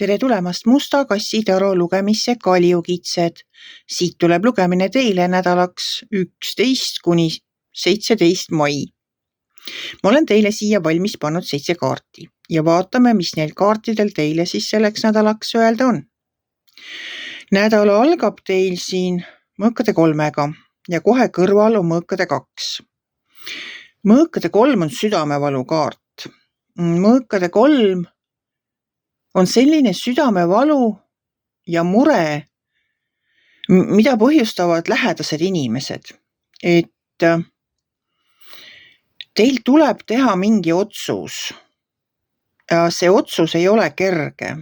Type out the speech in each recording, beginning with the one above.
Tere tulemast Musta kassi taro lugemisse Kaljukitsed. Siit tuleb lugemine teile nädalaks 11 kuni 17 mai. Ma olen teile siia valmis pannud 7 kaarti ja vaatame, mis neil kaartidel teile siis selleks nädalaks öelda on. Nädala algab teil siin mõõkade 3-ga ja kohe kõrval on mõõkade 2. Mõõkade 3 on südamevalu kaart. Mõõkade 3 on selline südamevalu ja mure, mida põhjustavad lähedased inimesed. Et teil tuleb teha mingi otsus. Ja see otsus ei ole kerge.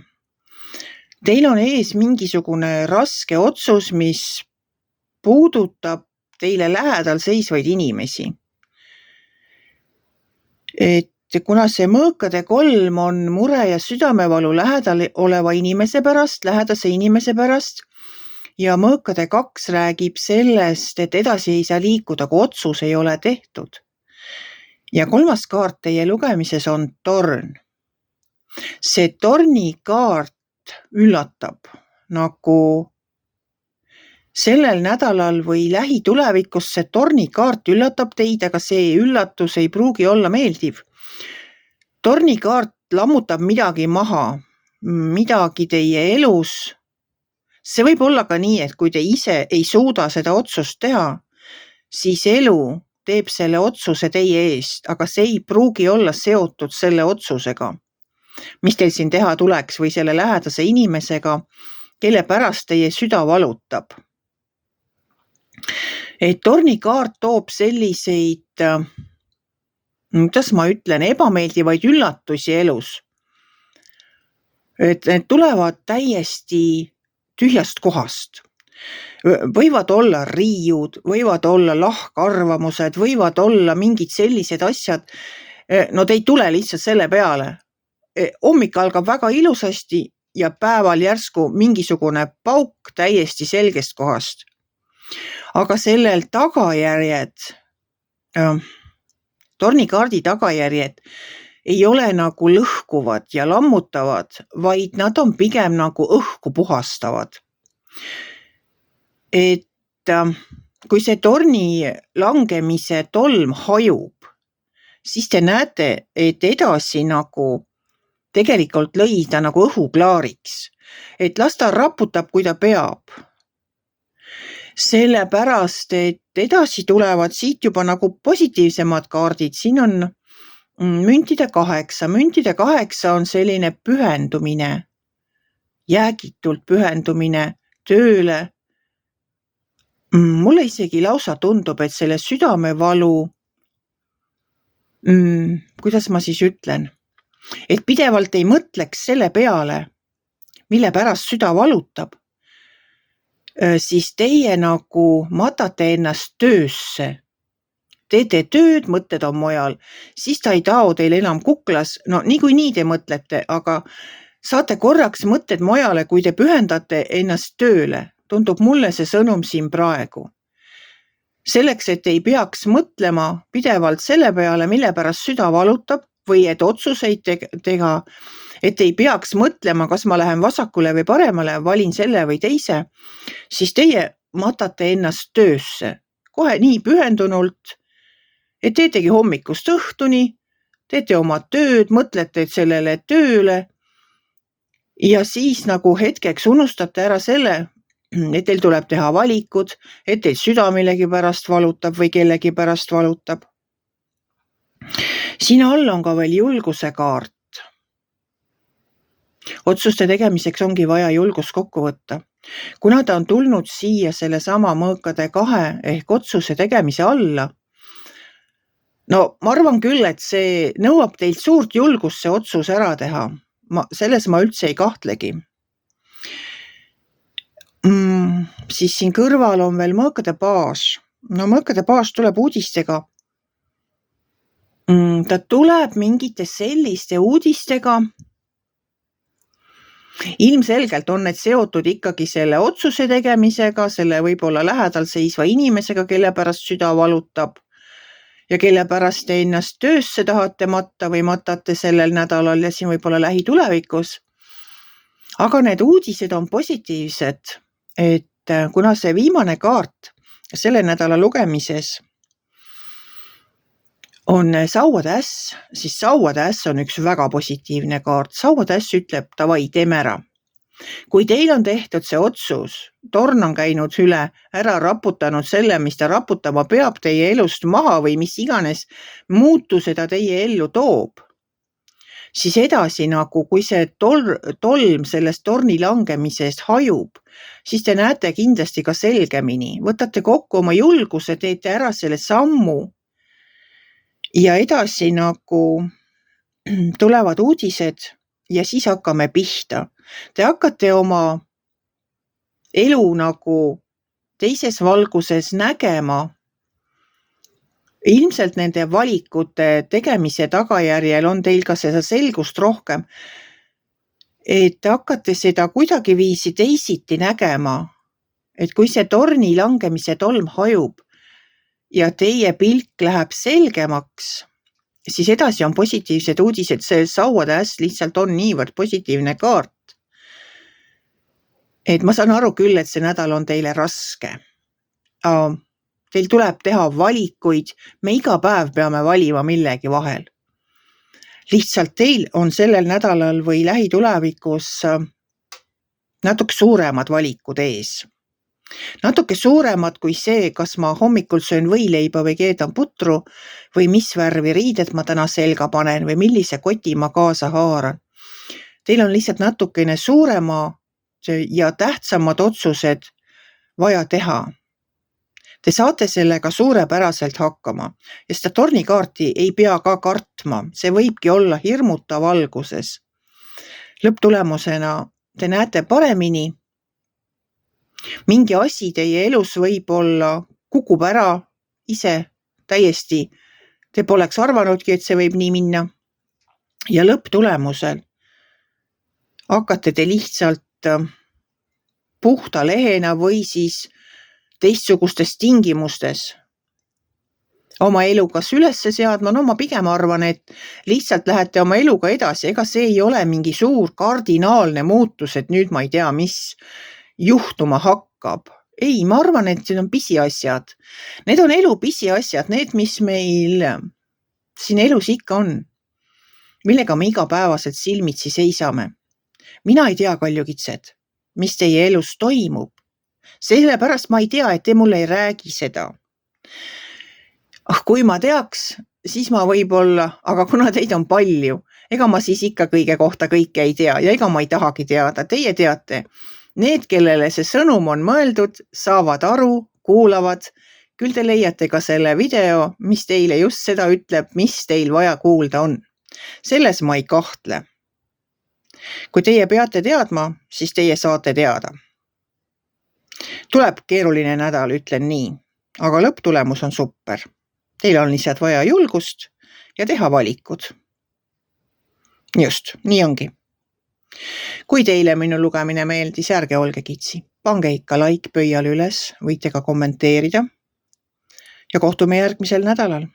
Teil on ees mingisugune raske otsus, mis puudutab teile lähedal seisvaid inimesi. Et kuna see mõõkade 3 on mure ja südamevalu lähedal oleva inimese pärast, lähedase inimese pärast ja mõõkade 2 räägib sellest, et edasi ei saa liikuda, kui otsus ei ole tehtud. Ja 3. kaart teie lugemises on torn. See torni kaart üllatab nagu sellel nädalal või lähitulevikus see torni kaart üllatab teid, aga see üllatus ei pruugi olla meeldiv. Torni kaart lammutab midagi maha, midagi teie elus. See võib olla ka nii, et kui te ise ei suuda seda otsust teha, siis elu teeb selle otsuse teie eest, aga see ei pruugi olla seotud selle otsusega, mis teil siin teha tuleks või selle lähedase inimesega, kelle pärast teie süda valutab. Et torni kaart toob selliseid kuidas ma ütlen, ebameeldivaid üllatusi elus. Et need tulevad täiesti tühjast kohast. Võivad olla riiud, võivad olla lahkarvamused, võivad olla mingid sellised asjad. No te ei tule lihtsalt selle peale. Hommik algab väga ilusasti ja päeval järsku mingisugune pauk täiesti selgest kohast. Aga sellel tagajärjed, tornikaardi tagajärjed ei ole nagu lõhkuvad ja lammutavad, vaid nad on pigem nagu õhku puhastavad. Et kui see torni langemise tolm hajub, siis te näete, et edasi nagu tegelikult lõi ta nagu õhuklaariks. Et las ta raputab, kui ta peab. Sellepärast, et edasi tulevad siit juba nagu positiivsemad kaardid. Siin on müntide 8. Müntide 8 on selline pühendumine, jäägitult pühendumine tööle. Mulle isegi lausa tundub, et selle südamevalu, kuidas ma siis ütlen, et pidevalt ei mõtleks selle peale, mille pärast süda valutab, siis teie nagu matate ennast töösse. Teete tööd, mõtted on mujal, siis ta ei tao teil enam kuklas. No niikuinii te mõtlete, aga saate korraks mõtted mujale, kui te pühendate ennast tööle. Tundub mulle see sõnum siin praegu. Selleks, et ei peaks mõtlema pidevalt selle peale, mille pärast süda valutab või et otsuseid teha, et ei peaks mõtlema, kas ma lähen vasakule või paremale, valin selle või teise, siis teie matate ennast töösse. Kohe nii pühendunult, et teetegi hommikust õhtuni, teete oma tööd, mõtlete sellele tööle ja siis nagu hetkeks unustate ära selle, et teil tuleb teha valikud, et teil süda millegi pärast valutab või kellegi pärast valutab. Siin all on ka veel julguse kaart. Otsuste tegemiseks ongi vaja julgus kokku võtta. Kuna ta on tulnud siia selle sama mõõkade 2 ehk otsuse tegemise alla, no ma arvan küll, et see nõuab teilt suurt julgust see otsus ära teha. Selles ma üldse ei kahtlegi. Siis siin kõrval on veel mõõkade paas. No mõõkade paas tuleb uudistega. Ta tuleb mingite selliste uudistega. Ilmselgelt on need seotud ikkagi selle otsuse tegemisega, selle võib-olla lähedal seisva inimesega, kelle pärast süda valutab ja kelle pärast te ennast töösse tahate matta või matate sellel nädalal ja siin võib-olla lähitulevikus. Aga need uudised on positiivsed, et kuna see viimane kaart selle nädala lugemises on sauade äss, siis sauade äss on üks väga positiivne kaart. Sauade äss ütleb, davai, teeme ära. Kui teil on tehtud see otsus, torn on käinud üle, ära raputanud selle, mis ta raputama peab teie elust maha või mis iganes muutuse ta teie ellu toob, siis edasi kui see tolm sellest torni langemisest hajub, siis te näete kindlasti ka selgemini. Võtate kokku oma julguse, teete ära selle sammu ja edasi tulevad uudised ja siis hakkame pihta. Te hakkate oma elu teises valguses nägema. Ilmselt nende valikute tegemise tagajärjel on teil ka seda selgust rohkem, et te hakkate seda kuidagiviisi teisiti nägema, et kui see torni langemise tolm hajub ja teie pilk läheb selgemaks, siis edasi on positiivsed uudised. See sauade äss lihtsalt on niivõrd positiivne kaart. Et ma saan aru küll, et see nädal on teile raske. Teil tuleb teha valikuid, me iga päev peame valima millegi vahel. Lihtsalt teil on sellel nädalal või lähitulevikus natuke suuremad valikud ees. Natuke suuremad kui see, kas ma hommikul söön võileiba või keedan putru või mis värvi riided ma täna selga panen või millise koti ma kaasa haaran. Teil on lihtsalt natukene suurema ja tähtsamad otsused vaja teha. Te saate sellega suurepäraselt hakkama ja seda tornikaarti ei pea ka kartma. See võibki olla hirmutav alguses. Lõpptulemusena te näete paremini. Mingi asi teie elus võib-olla kukub ära ise täiesti. Te poleks arvanudki, et see võib nii minna. Ja lõpptulemusel hakkate te lihtsalt puhta lehena või siis teistsugustes tingimustes oma elu kas ülesse seadma. No ma pigem arvan, et lihtsalt lähete oma eluga edasi. Ega see ei ole mingi suur kardinaalne muutus, et nüüd ma ei tea, mis juhtuma hakkab. Ei, ma arvan, et need on pisiasjad. Need on elu pisiasjad, need, mis meil siin elus ikka on, millega me igapäevaselt silmitsi seisame. Mina ei tea, kaljukitsed, mis teie elus toimub. Sellepärast ma ei tea, et te mulle ei räägi seda. Kui ma teaks, siis ma võib-olla, aga kuna teid on palju, ega ma siis ikka kõige kohta kõike ei tea ja ega ma ei tahagi teada. Teie teate, need, kellele see sõnum on mõeldud, saavad aru, kuulavad. Küll te leiate ka selle video, mis teile just seda ütleb, mis teil vaja kuulda on. Selles ma ei kahtle. Kui teie peate teadma, siis teie saate teada. Tuleb keeruline nädal, ütlen nii, aga lõpptulemus on super. Teil on lihtsalt vaja julgust ja teha valikud. Just, nii ongi. Kui teile minu lugemine meeldis, ärge olge kitsi. Pange ikka like pöial üles, võite ka kommenteerida ja kohtume järgmisel nädalal.